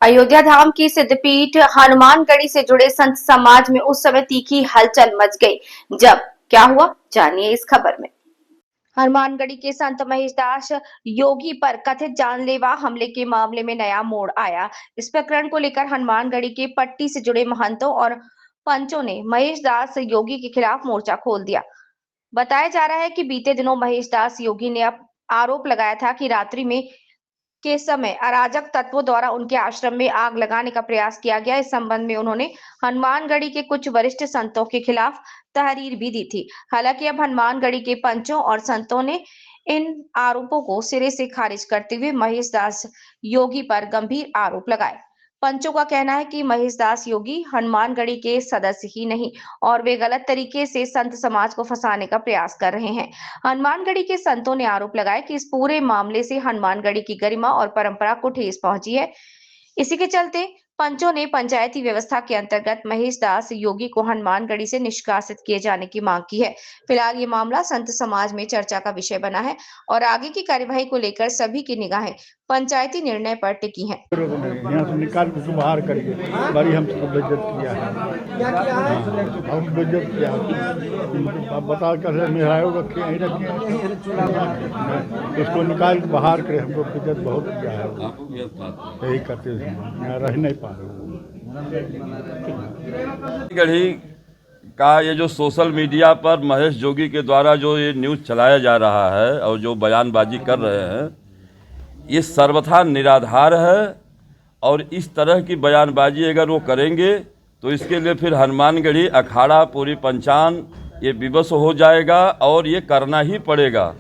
अयोध्या धाम की सिद्धपीठ हनुमानगढ़ी से जुड़े संत समाज में उस समय तीखी हलचल मच गई। जब क्या हुआ, जानिए इस खबर में। हनुमानगढ़ी के संत महेश दास योगी पर कथित जानलेवा हमले के मामले में नया मोड़ आया। इस प्रकरण को लेकर हनुमानगढ़ी के पट्टी से जुड़े महंतों और पंचों ने महेश दास योगी के खिलाफ मोर्चा खोल दिया। बताया जा रहा है कि बीते दिनों महेश दास योगी ने आरोप लगाया था कि रात्रि में के समय अराजक तत्वों द्वारा उनके आश्रम में आग लगाने का प्रयास किया गया। इस संबंध में उन्होंने हनुमानगढ़ी के कुछ वरिष्ठ संतों के खिलाफ तहरीर भी दी थी। हालांकि अब हनुमानगढ़ी के पंचों और संतों ने इन आरोपों को सिरे से खारिज करते हुए महेश दास योगी पर गंभीर आरोप लगाए। पंचों का कहना है कि महेश दास योगी हनुमानगढ़ी के सदस्य ही नहीं और वे गलत तरीके से संत समाज को फंसाने का प्रयास कर रहे हैं। हनुमानगढ़ी के संतों ने आरोप लगाया कि इस पूरे मामले से हनुमानगढ़ी की गरिमा और परंपरा को ठेस पहुंची है। इसी के चलते पंचों ने पंचायती व्यवस्था के अंतर्गत महेश दास योगी को हनुमानगढ़ी से निष्कासित किए जाने की मांग की है। फिलहाल ये मामला संत समाज में चर्चा का विषय बना है और आगे की कार्यवाही को लेकर सभी की निगाहें पंचायती निर्णय पर टिकी हैं। यहाँ से निकाल के बाहर करिए, बड़ी हमको बेइज्जत किया है, हम बेइज्जत किया। आप बता कर मेहरायों रखे यहीं रखे, उसको निकाल के बाहर करे, हमको बेइज्जत बहुत किया है। यही करते हैं, रह नहीं पा रहे। गढ़ी का ये जो सोशल मीडिया पर महेश जोगी के द्वारा जो ये न्यूज़ चलाया जा रहा है और जो बयानबाजी कर रहे हैं, ये सर्वथा निराधार है। और इस तरह की बयानबाजी अगर वो करेंगे तो इसके लिए फिर हनुमानगढ़ी अखाड़ा पूरी पंचान ये विवश हो जाएगा और ये करना ही पड़ेगा।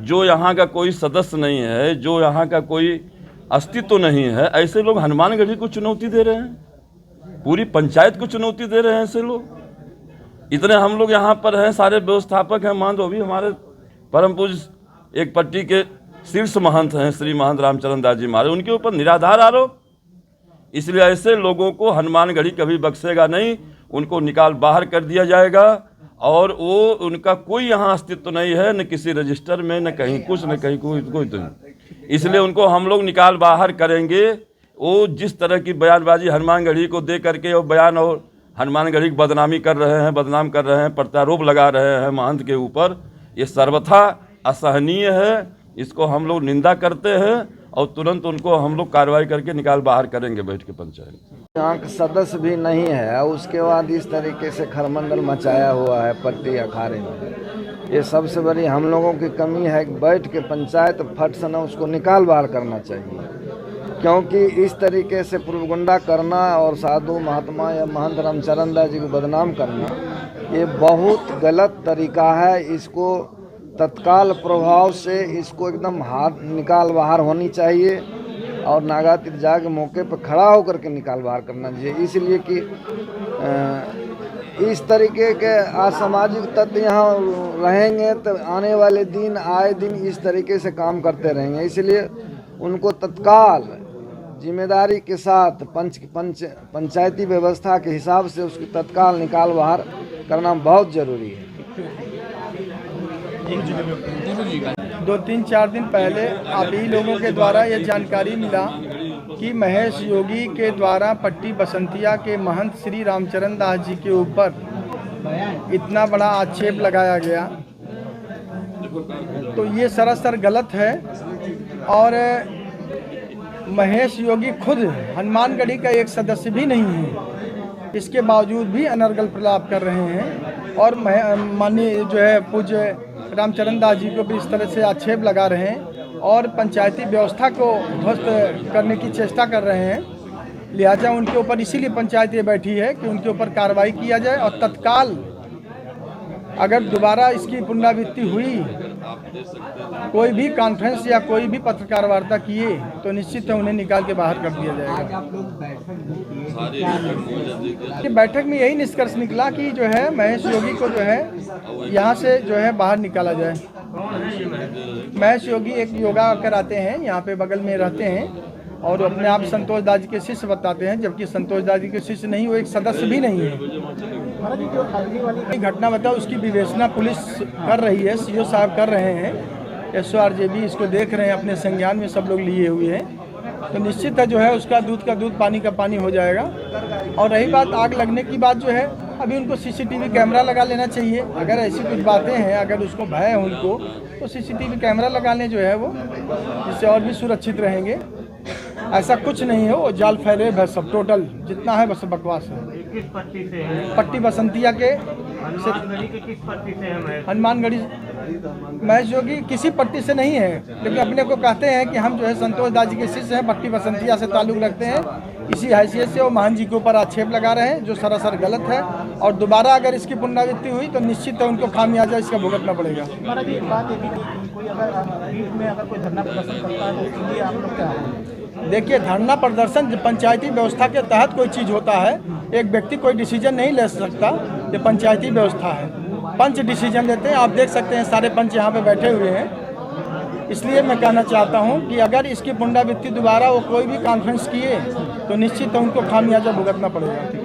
जो यहाँ का कोई सदस्य नहीं है, जो यहाँ का कोई अस्तित्व नहीं है, ऐसे लोग हनुमानगढ़ी को चुनौती दे रहे हैं, पूरी पंचायत को चुनौती दे रहे हैं। ऐसे लोग इतने हम लोग यहाँ पर हैं, सारे व्यवस्थापक हैं, महंत भी हमारे परम पूज्य एक पट्टी के शीर्ष महंत हैं श्री महंत रामचरण दास जी महाराज, उनके ऊपर निराधार आरोप। इसलिए ऐसे लोगों को हनुमानगढ़ी कभी बख्शेगा नहीं, उनको निकाल बाहर कर दिया जाएगा और वो उनका कोई यहाँ अस्तित्व नहीं है, न किसी रजिस्टर में, न कहीं कुछ, न कहीं कोई तो। इसलिए उनको हम लोग निकाल बाहर करेंगे। वो जिस तरह की बयानबाजी हनुमानगढ़ी को दे करके और बयान और हनुमानगढ़ी की बदनामी कर रहे हैं, बदनाम कर रहे हैं, प्रत्यारोप लगा रहे हैं महंत के ऊपर, ये सर्वथा असहनीय है। इसको हम लोग निंदा करते हैं और तुरंत उनको हम लोग कार्रवाई करके निकाल बाहर करेंगे बैठ के पंचायत। यहाँ का सदस्य भी नहीं है, उसके बाद इस तरीके से खरमंडल मचाया हुआ है पट्टी अखाड़े में। ये सबसे बड़ी हम लोगों की कमी है कि बैठ के पंचायत फट से न उसको निकाल बाहर करना चाहिए, क्योंकि इस तरीके से प्रोपगंडा करना और साधु महात्मा या महंत रामचरण दास जी को बदनाम करना ये बहुत गलत तरीका है। इसको तत्काल प्रभाव से इसको एकदम हाथ निकाल बाहर होनी चाहिए और नागातीत जाके मौके पर खड़ा होकर के निकाल बाहर करना चाहिए। इसलिए कि इस तरीके के असामाजिक तत्व यहाँ रहेंगे तो आने वाले दिन आए दिन इस तरीके से काम करते रहेंगे। इसलिए उनको तत्काल जिम्मेदारी के साथ पंचायती व्यवस्था के हिसाब से उसकी तत्काल निकाल बाहर करना बहुत ज़रूरी है। 2-3-4 दिन पहले आप ही लोगों के द्वारा ये जानकारी मिला कि महेश योगी के द्वारा पट्टी बसंतिया के महंत श्री रामचरण दास जी के ऊपर इतना बड़ा आक्षेप लगाया गया, तो ये सरासर गलत है। और महेश योगी खुद हनुमानगढ़ी का एक सदस्य भी नहीं है, इसके बावजूद भी अनर्गल प्रलाप कर रहे हैं और माननीय जो है पूज्य रामचरण दास जी को भी इस तरह से आक्षेप लगा रहे हैं और पंचायती व्यवस्था को ध्वस्त करने की चेष्टा कर रहे हैं। लिहाजा उनके ऊपर इसीलिए पंचायत ये बैठी है कि उनके ऊपर कार्रवाई किया जाए और तत्काल अगर दोबारा इसकी पुनरावृत्ति हुई, कोई भी कॉन्फ्रेंस या कोई भी पत्रकार वार्ता किए तो निश्चित है उन्हें निकाल के बाहर कर दिया जाएगा। बैठक में यही निष्कर्ष निकला कि जो है महेश योगी को जो है यहाँ से जो है बाहर निकाला जाए। महेश योगी एक योगा कराते हैं, यहाँ पे बगल में रहते हैं और अपने आप संतोष दास जी के शिष्य बताते हैं, जबकि संतोष दास जी के शिष्य नहीं, वो एक सदस्य भी नहीं है। घटना बताओ, उसकी विवेचना पुलिस कर रही है, सीओ साहब कर रहे हैं, SORJB इसको देख रहे हैं, अपने संज्ञान में सब लोग लिए हुए हैं। तो निश्चित है जो है उसका दूध का दूध पानी का पानी हो जाएगा। और रही बात आग लगने की बात जो है, अभी उनको सीसीटीवी कैमरा लगा लेना चाहिए। अगर ऐसी कुछ बातें हैं, अगर उसको भय है उनको, तो सीसीटीवी कैमरा लगा लें जो है वो, जिससे और भी सुरक्षित रहेंगे। ऐसा कुछ नहीं है, वो जाल फैले है सब, टोटल जितना है बस बकवास है। किस पट्टी से है? पट्टी बसंतिया के हनुमानगढ़ी के किस पट्टी से है? हनुमानगढ़ी महेश जोगी किसी पट्टी से नहीं है, लेकिन अपने को कहते हैं कि हम जो है संतोष दास जी के शिष्य हैं, पट्टी बसंतिया से ताल्लुक़ रखते हैं। इसी हैसियत से वो महान जी के ऊपर आक्षेप लगा रहे हैं, जो सरासर गलत है। और दोबारा अगर इसकी पुनरावृत्ति हुई तो निश्चित है उनको खामियाजा इसका भुगतना पड़ेगा। महाराज एक बात ये भी कि कोई अगर पीठ में अगर कोई धरना प्रदर्शन करता है तो उसके लिए आप लोग क्या है? देखिए, धरना प्रदर्शन पंचायती व्यवस्था के तहत कोई चीज़ होता है, एक व्यक्ति कोई डिसीजन नहीं ले सकता, ये पंचायती व्यवस्था है, पंच डिसीजन लेते हैं। आप देख सकते हैं सारे पंच यहाँ पे बैठे हुए हैं। इसलिए मैं कहना चाहता हूँ कि अगर इसकी पुनरावृत्ति दोबारा वो कोई भी कॉन्फ्रेंस किए तो निश्चित उनको खामियाजा भुगतना पड़ेगा।